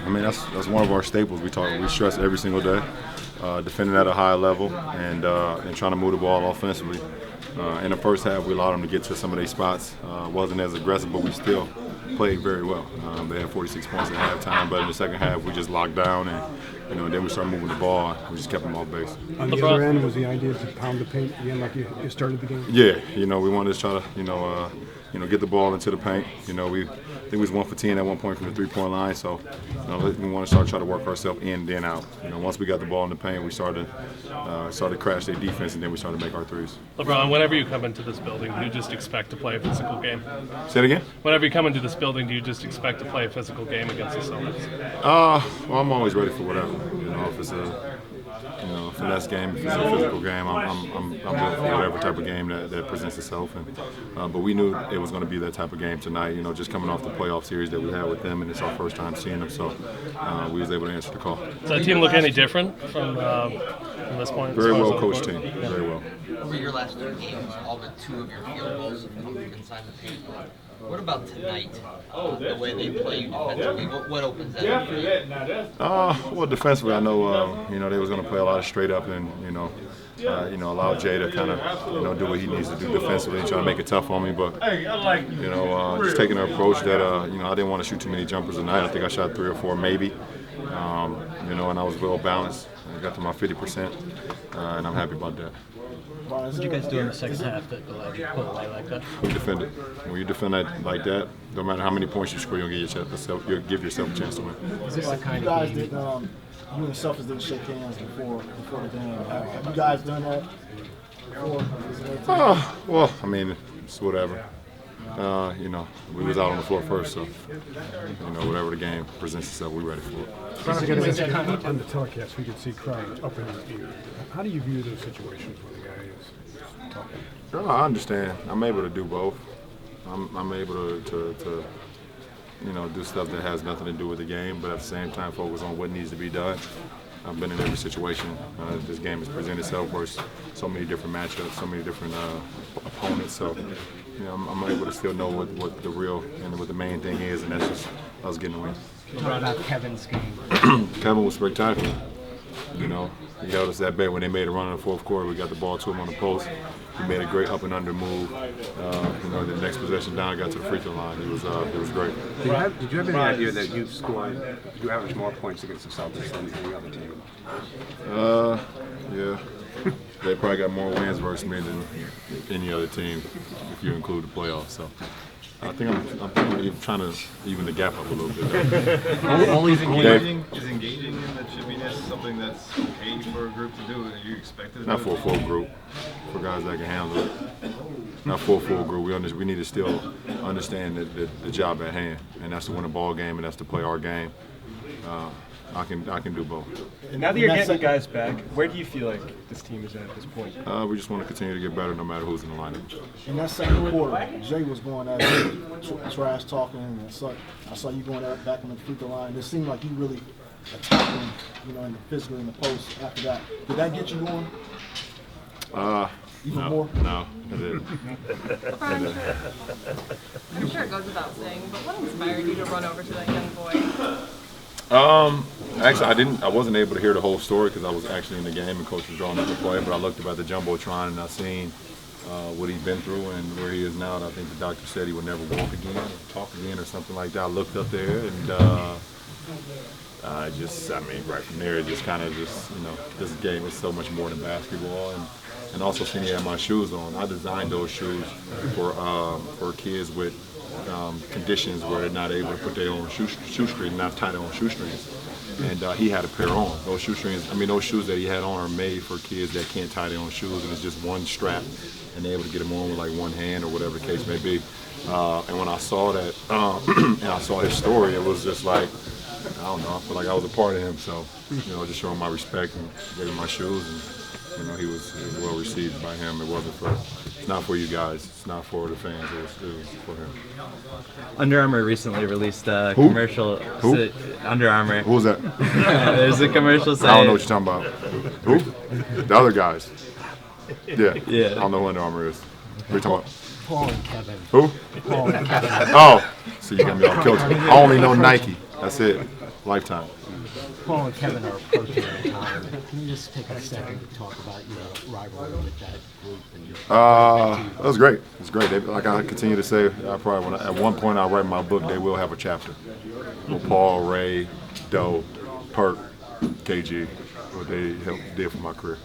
I mean, that's one of our staples. We stress every single day, defending at a high level and trying to move the ball offensively. In the first half, we allowed them to get to some of their spots. Wasn't as aggressive, but we still played very well. They had 46 points at halftime, but in the second half, we just locked down and then we started moving the ball. We just kept them off base. On the other end, was the idea to pound the paint again, like you started the game? Yeah, we wanted to try to, get the ball into the paint. I think we was 1 for 10 at one point from the three-point line, so we want to try to work ourselves in and then out. Once we got the ball in the paint, we started to crash their defense, and then we started to make our threes. LeBron, whenever you come into this building, do you just expect to play a physical game? Say it again? Whenever you come into this building, do you just expect to play a physical game against the Celtics? Well, I'm always ready for whatever. If it's a finesse game, if it's a physical game, I'm good for whatever type of game that presents itself. But we knew it was going to be that type of game tonight. Just coming off the playoff series that we had with them, and it's our first time seeing them, so we was able to answer the call. Does that team look any different from this point? Very well coached team. Very well. Over your last 2 games, all but 2 of your field goals have come from inside the paint. What about tonight? The way they play you defensively, what opens that up for you? Well, defensively, I know they was going to play a lot of straight up and allow Jay to kind of do what he needs to do defensively and try to make it tough on me. But just taking an approach that I didn't want to shoot too many jumpers tonight. I think I shot 3 or 4 maybe. And I was well balanced. I got to my 50%, and I'm happy about that. What did you guys do in the second half that allowed you to pull away like that? We defended. When you defend that like that, no matter how many points you score, you'll give yourself a chance to win. Is this the kind you guys of game? did, you and the Celtics didn't shake hands before the game. Have you guys done that before? Well, I mean, it's whatever. We was out on the floor first, so whatever the game presents itself, we're ready for it. On the telecast, we could see crowds up in the ear. How do you view those situations when the guy is talking? No, I understand. I'm able to do both. I'm able to do stuff that has nothing to do with the game, but at the same time focus on what needs to be done. I've been in every situation. This game has presented itself versus so many different matchups, so many different opponents. So, I'm able to still know what the real and what the main thing is, and that's just us getting a win. Talk about Kevin's game. Kevin was spectacular. He held us that bad when they made a run in the fourth quarter. We got the ball to him on the post. He made a great up and under move. The next possession down, got to the free throw line. It was great. Did you have any idea that you average more points against the Celtics than any other team? Yeah. They probably got more wins versus me than any other team, if you include the playoffs. So I think I'm trying to even the gap up a little bit. Is engaging in the chippiness something that's okay for a group to do? Are you expected? Not for a full group, for guys that can handle it. Not for a full group. We need to still understand the job at hand, and that's to win a ball game, and that's to play our game. I can do both. Now that you're getting guys back, where do you feel like this team is at this point? We just want to continue to get better no matter who's in the lineup. In that second quarter, Jay was going at it, trash talking, and I saw you going back on the free throw line. It seemed like you really attacked him, in the physical in the post after that. Did that get you going? Even more? No, it didn't. I'm sure it goes without saying, but what inspired you to run over to that young boy? Actually, I wasn't able to hear the whole story because I was actually in the game and coach was drawing up the play. But I looked up at the jumbotron and I seen what he's been through and where he is now. And I think the doctor said he would never walk again, or talk again, or something like that. I looked up there and right from there, it just kind of this game is so much more than basketball. And also seeing he had my shoes on. I designed those shoes for kids with conditions where they're not able to put their own shoestring, not tie their own shoestrings. And he had a pair on. Those shoes that he had on are made for kids that can't tie their own shoes, and it's just one strap, and they're able to get them on with like one hand or whatever the case may be. And when I saw that, and I saw his story, it was just like, I don't know, I feel like I was a part of him. So, just showing my respect and gave him my shoes, and he was well received by him. It's not for you guys. It's not for the fans. It was for him. Under Armour recently released a Who? commercial. Who? Under Armour. Who was that? There's a commercial saying. I don't know what you're talking about. Who? The other guys. Yeah. I don't know who Under Armour is. What are you talking about? Paul and Kevin. Who? Paul and Kevin. Oh, so you got me all killed. I only know Nike. That's it. lifetime. Paul and Kevin are approaching retirement. Can you just take a second to talk about your rivalry with that group? And It was great. It was great. Like I continue to say, I probably at one point I'll write my book. They will have a chapter. With Paul, Ray, Doe, Perk, KG, what they did for my career.